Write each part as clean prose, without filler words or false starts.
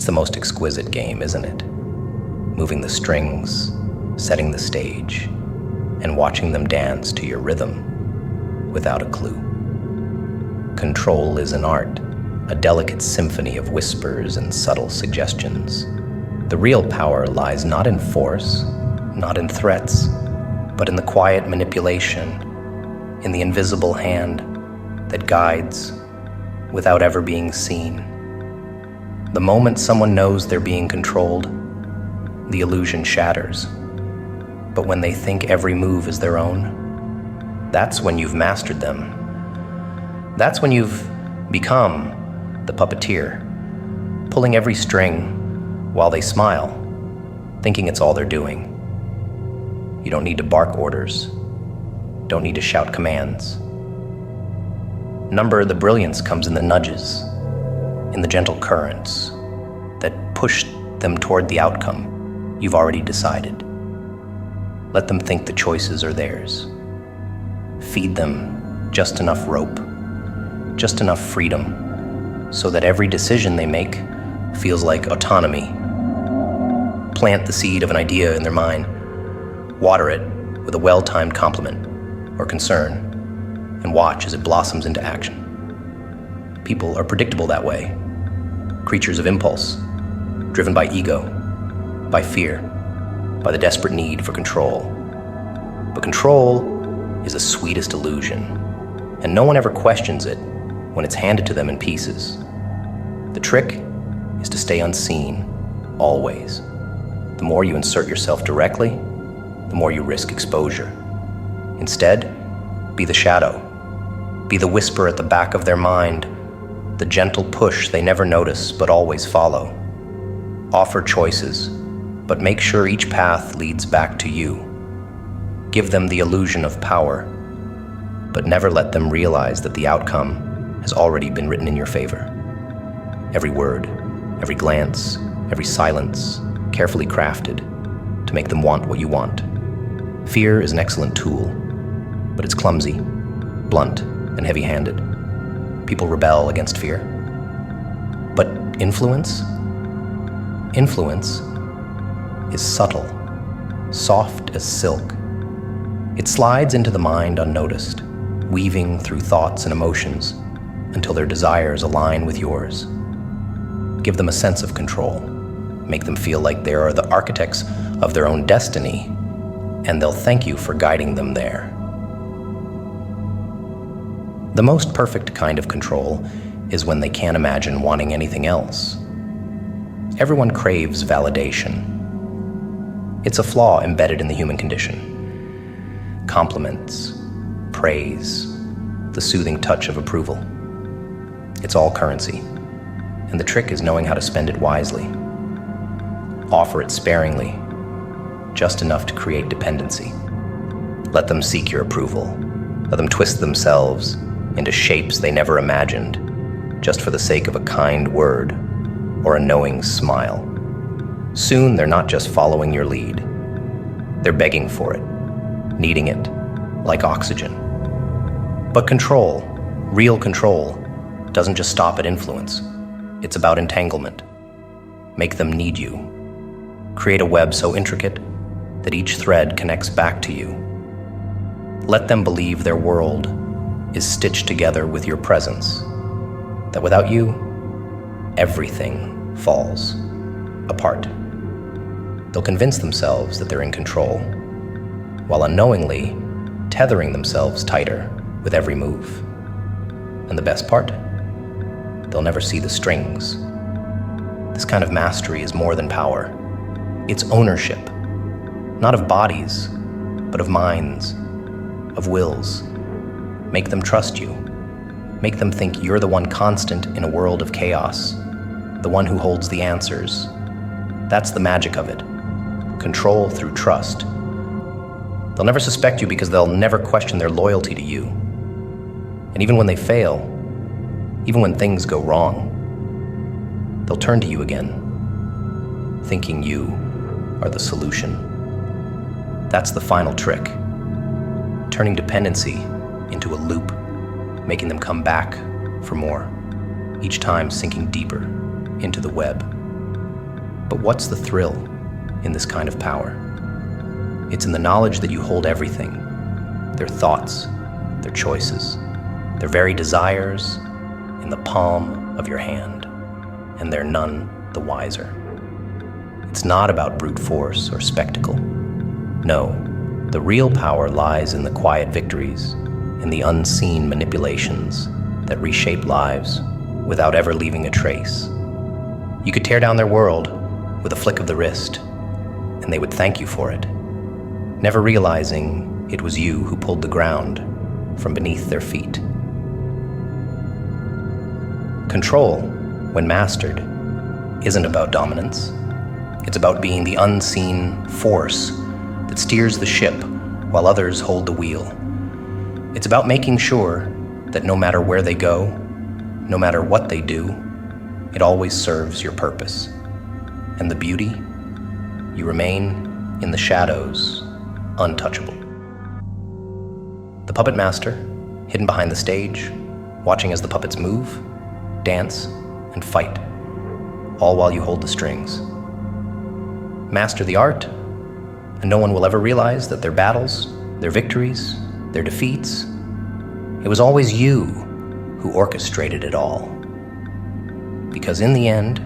It's the most exquisite game, isn't it? Moving the strings, setting the stage, and watching them dance to your rhythm without a clue. Control is an art, a delicate symphony of whispers and subtle suggestions. The real power lies not in force, not in threats, but in the quiet manipulation, in the invisible hand that guides without ever being seen. The moment someone knows they're being controlled, the illusion shatters. But when they think every move is their own, that's when you've mastered them. That's when you've become the puppeteer, pulling every string while they smile, thinking it's all they're doing. You don't need to bark orders, don't need to shout commands. The brilliance comes in the nudges, in the gentle currents that push them toward the outcome you've already decided. Let them think the choices are theirs. Feed them just enough rope, just enough freedom, so that every decision they make feels like autonomy. Plant the seed of an idea in their mind, water it with a well-timed compliment or concern, and watch as it blossoms into action. People are predictable that way, creatures of impulse, driven by ego, by fear, by the desperate need for control. But control is the sweetest illusion, and no one ever questions it when it's handed to them in pieces. The trick is to stay unseen, always. The more you insert yourself directly, the more you risk exposure. Instead, be the shadow. Be the whisper at the back of their mind, the gentle push they never notice but always follow. Offer choices, but make sure each path leads back to you. Give them the illusion of power, but never let them realize that the outcome has already been written in your favor. Every word, every glance, every silence, carefully crafted to make them want what you want. Fear is an excellent tool, but it's clumsy, blunt, and heavy-handed. People rebel against fear. But influence? Influence is subtle, soft as silk. It slides into the mind unnoticed, weaving through thoughts and emotions until their desires align with yours. Give them a sense of control. Make them feel like they are the architects of their own destiny, and they'll thank you for guiding them there. The most perfect kind of control is when they can't imagine wanting anything else. Everyone craves validation. It's a flaw embedded in the human condition. Compliments, praise, the soothing touch of approval. It's all currency, and the trick is knowing how to spend it wisely. Offer it sparingly, just enough to create dependency. Let them seek your approval. Let them twist themselves into shapes they never imagined, just for the sake of a kind word or a knowing smile. Soon they're not just following your lead. They're begging for it, needing it, like oxygen. But control, real control, doesn't just stop at influence. It's about entanglement. Make them need you. Create a web so intricate that each thread connects back to you. Let them believe their world is stitched together with your presence, that without you, everything falls apart. They'll convince themselves that they're in control, while unknowingly tethering themselves tighter with every move. And the best part? They'll never see the strings. This kind of mastery is more than power. It's ownership, not of bodies, but of minds, of wills. Make them trust you. Make them think you're the one constant in a world of chaos, the one who holds the answers. That's the magic of it. Control through trust. They'll never suspect you because they'll never question their loyalty to you. And even when they fail, even when things go wrong, they'll turn to you again, thinking you are the solution. That's the final trick. Turning dependency into a loop, making them come back for more, each time sinking deeper into the web. But what's the thrill in this kind of power? It's in the knowledge that you hold everything, their thoughts, their choices, their very desires, in the palm of your hand, and they're none the wiser. It's not about brute force or spectacle. No, the real power lies in the quiet victories, in the unseen manipulations that reshape lives without ever leaving a trace. You could tear down their world with a flick of the wrist, and they would thank you for it, never realizing it was you who pulled the ground from beneath their feet. Control, when mastered, isn't about dominance. It's about being the unseen force that steers the ship while others hold the wheel. It's about making sure that no matter where they go, no matter what they do, it always serves your purpose. And the beauty, you remain in the shadows, untouchable. The puppet master, hidden behind the stage, watching as the puppets move, dance, and fight, all while you hold the strings. Master the art, and no one will ever realize that their battles, their victories, their defeats, it was always you who orchestrated it all. Because in the end,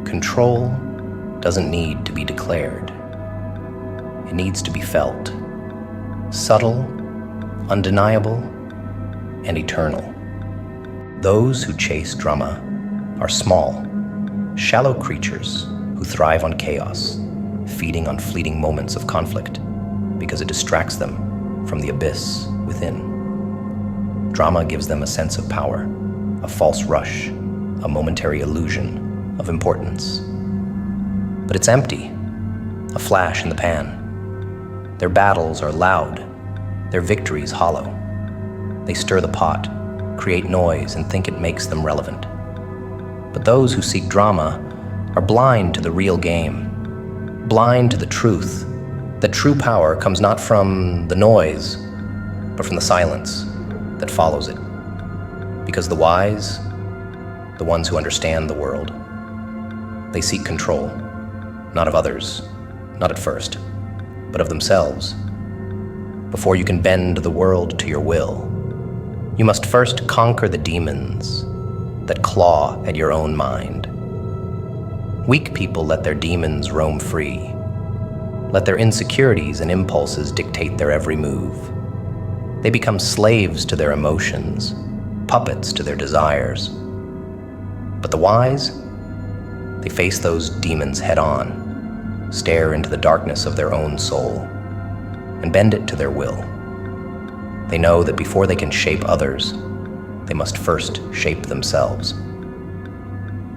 control doesn't need to be declared. It needs to be felt. Subtle, undeniable, and eternal. Those who chase drama are small, shallow creatures who thrive on chaos, feeding on fleeting moments of conflict because it distracts them from the abyss within. Drama gives them a sense of power, a false rush, a momentary illusion of importance. But it's empty, a flash in the pan. Their battles are loud, their victories hollow. They stir the pot, create noise, and think it makes them relevant. But those who seek drama are blind to the real game, blind to the truth, that true power comes not from the noise, but from the silence that follows it. Because the wise, the ones who understand the world, they seek control, not of others, not at first, but of themselves. Before you can bend the world to your will, you must first conquer the demons that claw at your own mind. Weak people let their demons roam free. Let their insecurities and impulses dictate their every move. They become slaves to their emotions, puppets to their desires. But the wise, they face those demons head on, stare into the darkness of their own soul, and bend it to their will. They know that before they can shape others, they must first shape themselves.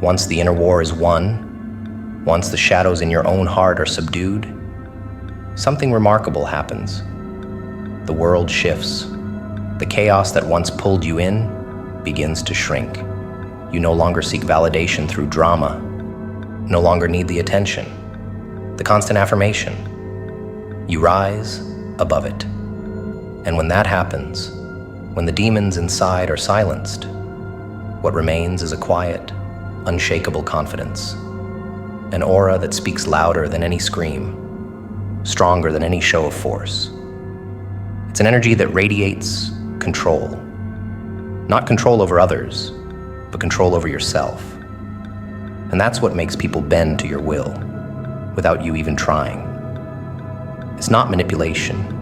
Once the inner war is won, once the shadows in your own heart are subdued, something remarkable happens. The world shifts. The chaos that once pulled you in begins to shrink. You no longer seek validation through drama, no longer need the attention, the constant affirmation. You rise above it. And when that happens, when the demons inside are silenced, what remains is a quiet, unshakable confidence, an aura that speaks louder than any scream, stronger than any show of force. It's an energy that radiates control, not control over others, but control over yourself. And that's what makes people bend to your will, without you even trying. It's not manipulation.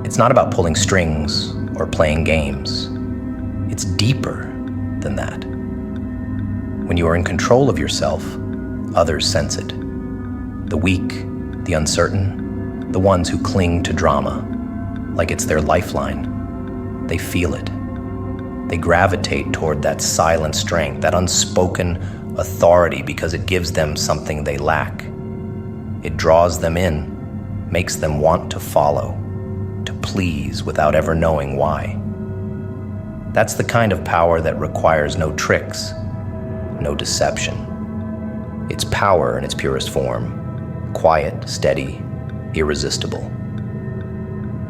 It's not about pulling strings or playing games. It's deeper than that. When you are in control of yourself, others sense it. The weak, the uncertain, the ones who cling to drama, like it's their lifeline. They feel it. They gravitate toward that silent strength, that unspoken authority, because it gives them something they lack. It draws them in, makes them want to follow, to please without ever knowing why. That's the kind of power that requires no tricks, no deception. It's power in its purest form, quiet, steady, irresistible.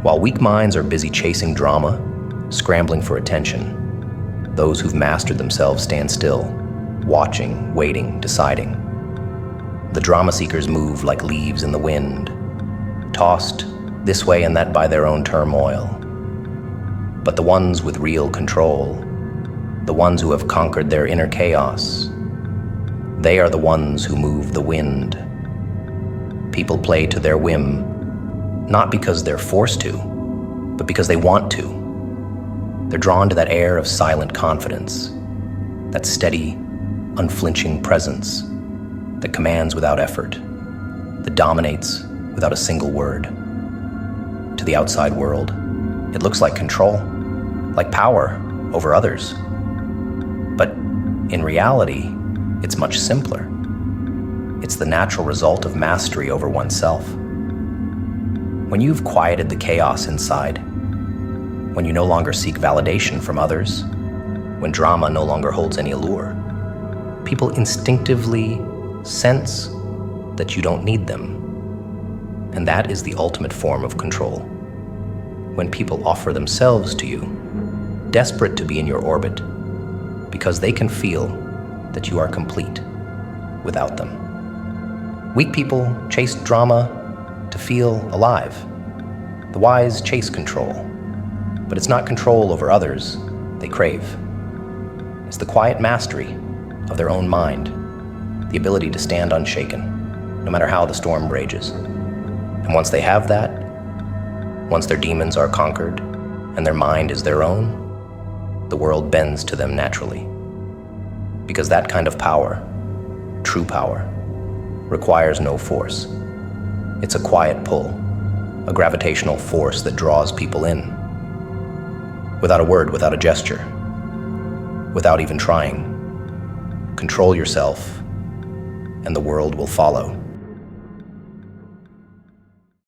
While weak minds are busy chasing drama, scrambling for attention, those who've mastered themselves stand still, watching, waiting, deciding. The drama seekers move like leaves in the wind, tossed this way and that by their own turmoil. But the ones with real control, the ones who have conquered their inner chaos, they are the ones who move the wind. People play to their whim, not because they're forced to, but because they want to. They're drawn to that air of silent confidence, that steady, unflinching presence that commands without effort, that dominates without a single word. To the outside world, it looks like control, like power over others. But in reality, it's much simpler. It's the natural result of mastery over oneself. When you've quieted the chaos inside, when you no longer seek validation from others, when drama no longer holds any allure, people instinctively sense that you don't need them. And that is the ultimate form of control. When people offer themselves to you, desperate to be in your orbit, because they can feel that you are complete without them. Weak people chase drama to feel alive. The wise chase control, but it's not control over others they crave. It's the quiet mastery of their own mind, the ability to stand unshaken, no matter how the storm rages. And once they have that, once their demons are conquered and their mind is their own, the world bends to them naturally. Because that kind of power, true power, requires no force. It's a quiet pull, a gravitational force that draws people in. Without a word, without a gesture, without even trying. Control yourself, and the world will follow.